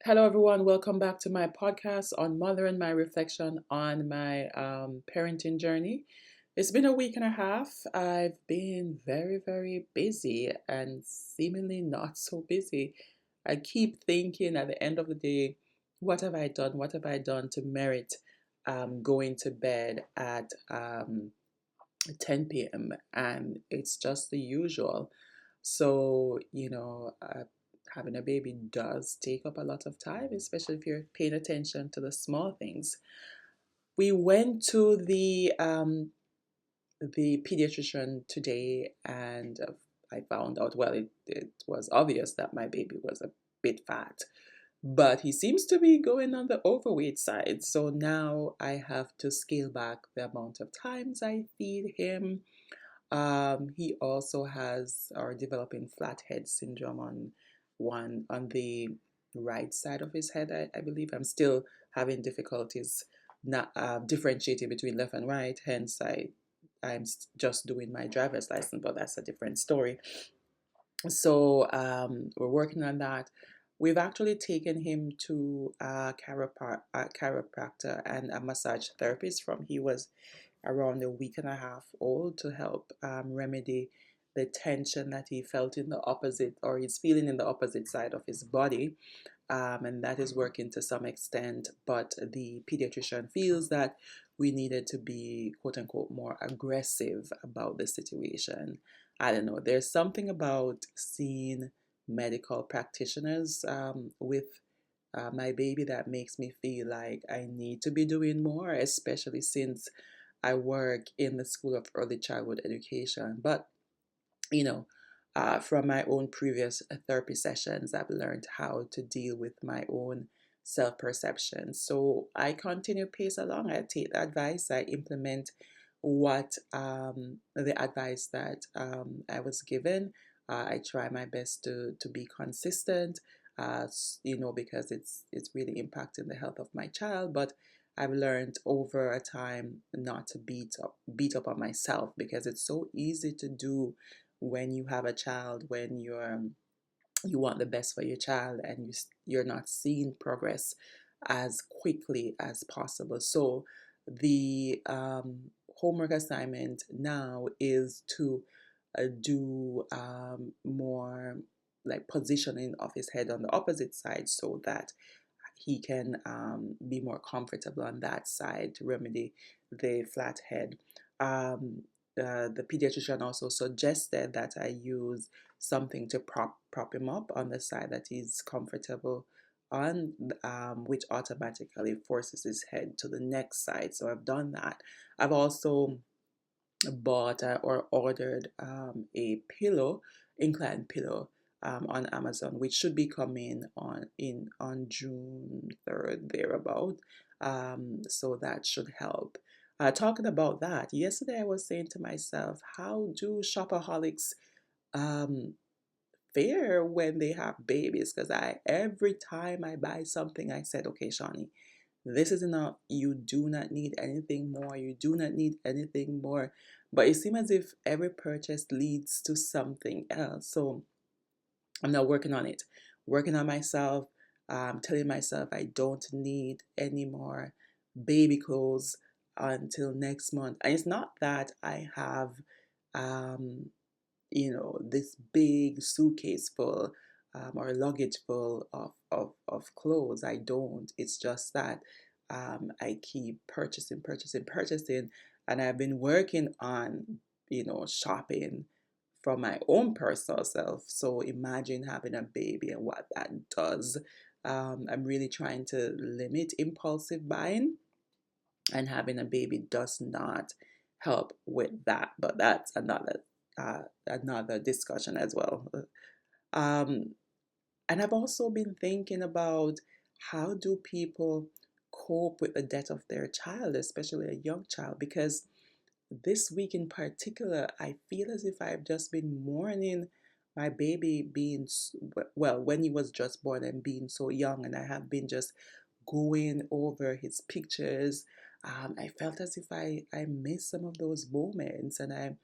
Hello, everyone. Welcome back to my podcast on mother and my reflection on my parenting journey. It's been a week and a half. I've been very, very busy and seemingly not so busy. I keep thinking at the end of the day, what have I done? What have I done to merit going to bed at 10 p.m.? And it's just the usual. So, having a baby does take up a lot of time, especially if you're paying attention to the small things. We went to the pediatrician today, and I found out, well, it was obvious that my baby was a bit fat, but he seems to be going on the overweight side. So now I have to scale back the amount of times I feed him. He also has or developing flathead syndrome on the right side of his head. I believe I'm still having difficulties not differentiating between left and right. Hence, I'm just doing my driver's license, but that's a different story. So we're working on that. We've actually taken him to a chiropractor and a massage therapist from he was around a week and a half old to help remedy the tension that he felt in the opposite or he's feeling in the opposite side of his body. And that is working to some extent, but the pediatrician feels that we needed to be quote unquote more aggressive about the situation. I don't know, there's something about seeing medical practitioners with my baby that makes me feel like I need to be doing more, especially since I work in the School of Early Childhood Education. But, you know, from my own previous therapy sessions, I've learned how to deal with my own self perception. So I continue pace along. I take the advice, I implement what the advice that I was given. I try my best to be consistent, because it's really impacting the health of my child. But I've learned over a time not to beat up on myself because it's so easy to do when you have a child, when you want the best for your child and you're not seeing progress as quickly as possible. So the homework assignment now is to do more like positioning of his head on the opposite side so that he can be more comfortable on that side to remedy the flat head. The pediatrician also suggested that I use something to prop him up on the side that he's comfortable on, which automatically forces his head to the next side. So I've done that. I've also bought or ordered a pillow, incline pillow, on Amazon, which should be coming on June 3rd thereabout. So that should help. Talking about that, yesterday I was saying to myself, how do shopaholics um, fare when they have babies? Because I every time I buy something, I said, okay, Shawnee, this is enough. You do not need anything more. You do not need anything more. But it seems as if every purchase leads to something else. So I'm now working on it, working on myself, telling myself I don't need any more baby clothes until next month. And it's not that I have, um, this big suitcase full or luggage full of clothes. I don't. It's just that I keep purchasing, and I've been working on, shopping from my own personal self. So imagine having a baby and what that does. I'm really trying to limit impulsive buying, and having a baby does not help with that. But that's another discussion as well. Um, and I've also been thinking about how do people cope with the death of their child, especially a young child, because this week in particular, I feel as if I've just been mourning my baby being, well, when he was just born and being so young, and I have been just going over his pictures. I felt as if I missed some of those moments, and I've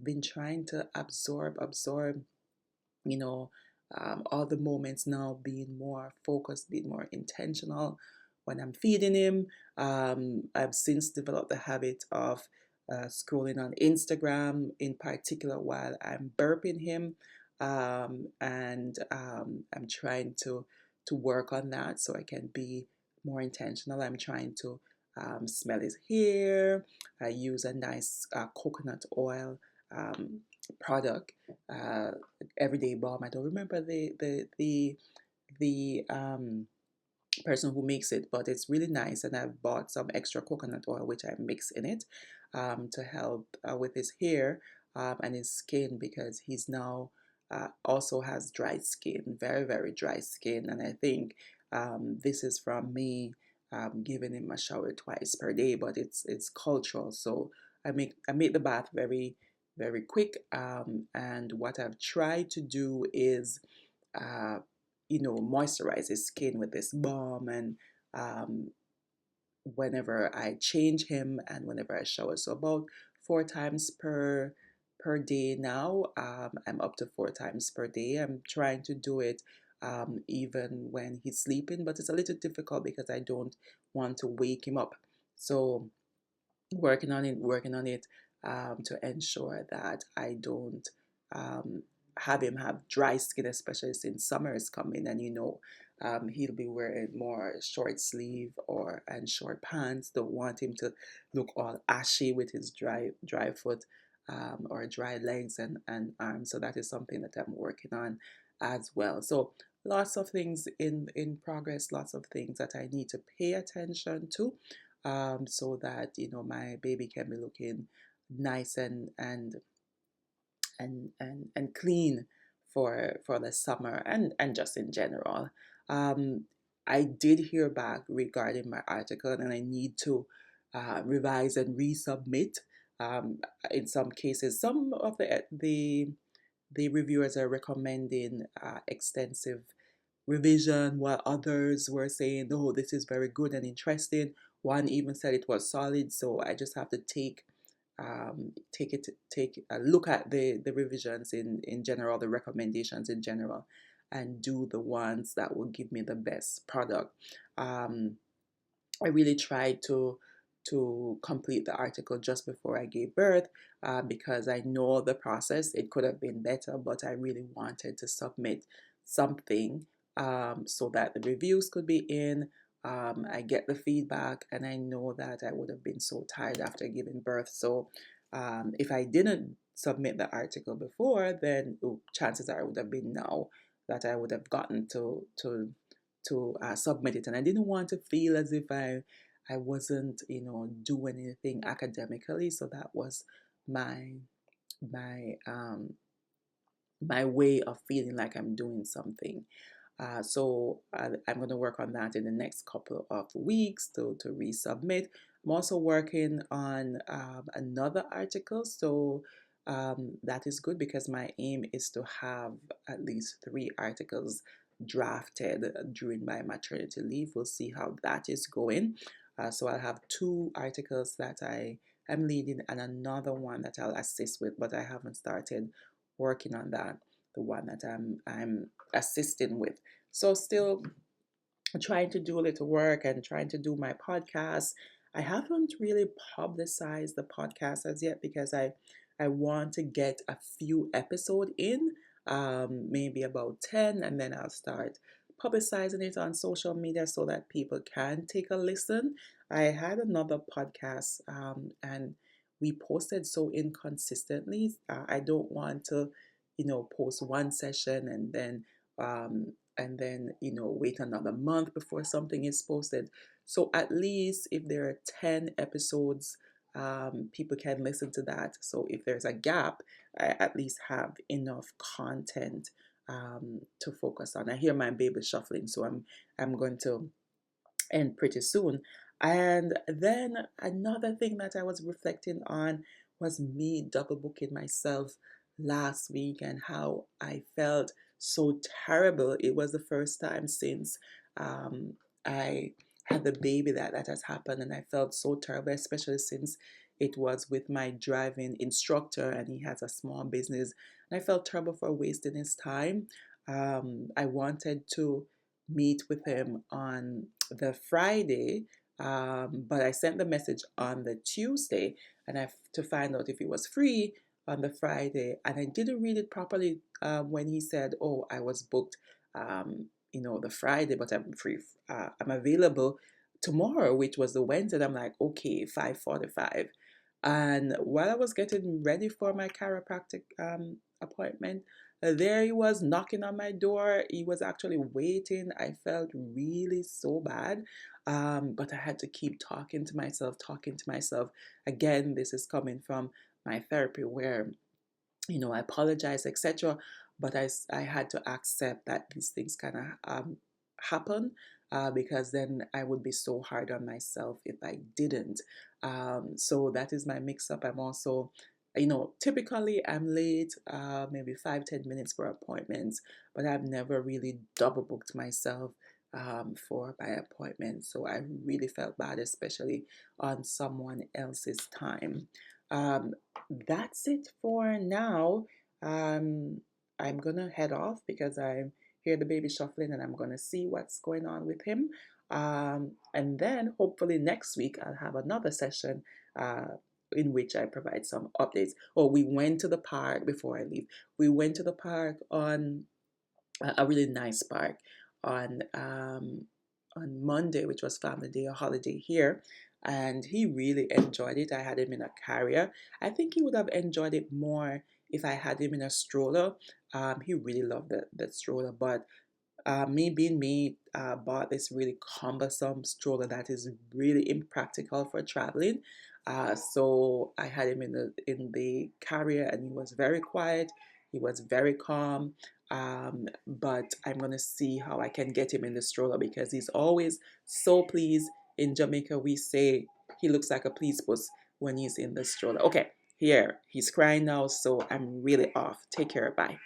been trying to absorb, you know, all the moments now being more focused, being more intentional when I'm feeding him. I've since developed the habit of scrolling on Instagram, in particular while I'm burping him, and I'm trying to work on that so I can be more intentional. I'm trying to smell his hair. I use a nice coconut oil um, product, everyday balm. I don't remember the person who makes it, but it's really nice. And I've bought some extra coconut oil, which I mix in it to help with his hair and his skin, because he's now also has dry skin, very, very dry skin. And I think this is from me giving him a shower twice per day, but it's cultural. So I make the bath very, very quick. And what I've tried to do is uh, moisturize his skin with this balm, and um, whenever I change him and whenever I shower. So about 4 times per day now. I'm up to 4 times per day. I'm trying to do it even when he's sleeping, but it's a little difficult because I don't want to wake him up. So working on it to ensure that I don't um, have him have dry skin, especially since summer is coming, and he'll be wearing more short sleeve or and short pants. Don't want him to look all ashy with his dry foot or dry legs and arms. So that is something that I'm working on as well. So lots of things in progress, lots of things that I need to pay attention to so that my baby can be looking nice and clean for the summer and just in general. Um, I did hear back regarding my article, and I need to revise and resubmit. Um, in some cases, some of the reviewers are recommending extensive revision, while others were saying, "Oh, this is very good and interesting." One even said it was solid. So I just have to take a look at the revisions in general, the recommendations in general, and do the ones that will give me the best product. Um, I really tried to complete the article just before I gave birth because I know the process. It could have been better, but I really wanted to submit something so that the reviews could be in. I get the feedback, and I know that I would have been so tired after giving birth. So if I didn't submit the article before, then chances are it would have been now that I would have gotten to submit it, and I didn't want to feel as if I wasn't doing anything academically. So that was my my um my way of feeling like I'm doing something. I'm going to work on that in the next couple of weeks to resubmit. I'm also working on another article, so that is good because my aim is to have at least 3 articles drafted during my maternity leave. We'll see how that is going. So I'll have 2 articles that I am leading and another one that I'll assist with, but I haven't started working on that. The one that I'm assisting with. So still trying to do a little work and trying to do my podcast. I haven't really publicized the podcast as yet because I want to get a few episodes in, maybe about 10, and then I'll start publicizing it on social media so that people can take a listen. I had another podcast and we posted so inconsistently. I don't want to, post one session and then wait another month before something is posted. So at least if there are 10 episodes, people can listen to that. So if there's a gap, I at least have enough content to focus on. I hear my baby shuffling, so I'm going to end pretty soon. And then another thing that I was reflecting on was me double booking myself last week and how I felt so terrible. It was the first time since I had the baby that has happened, and I felt so terrible, especially since it was with my driving instructor and he has a small business. And I felt terrible for wasting his time. I wanted to meet with him on the Friday, but I sent the message on the Tuesday, and to find out if he was free on the Friday, and I didn't read it properly when he said, "Oh, I was booked, the Friday, but I'm free. I'm available tomorrow," which was the Wednesday. I'm like, okay, 5:45. And while I was getting ready for my chiropractic appointment, there he was knocking on my door. He was actually waiting. I felt really so bad. But I had to keep talking to myself, talking to myself. Again, this is coming from my therapy where I apologize, etc. But I had to accept that these things kind of happen because then I would be so hard on myself if I didn't. So that is my mix up. I'm also, typically I'm late, maybe 5-10 minutes for appointments, but I've never really double booked myself for my appointments. So I really felt bad, especially on someone else's time. Um, that's it for now. Um, I'm gonna head off because I hear the baby shuffling and I'm gonna see what's going on with him. And then hopefully next week I'll have another session in which I provide some updates. Oh, we went to the park before I leave. We went to the park on a really nice park on Monday, which was Family Day, a holiday here, and he really enjoyed it. I had him in a carrier. I think he would have enjoyed it more if I had him in a stroller. He really loved the stroller, but me being me, bought this really cumbersome stroller that is really impractical for traveling. So I had him in the carrier, and he was very quiet. He was very calm. But I'm gonna see how I can get him in the stroller because he's always so pleased. In Jamaica, we say he looks like a please puss when he's in the stroller. Okay, here he's crying now, so I'm really off. Take care. Bye.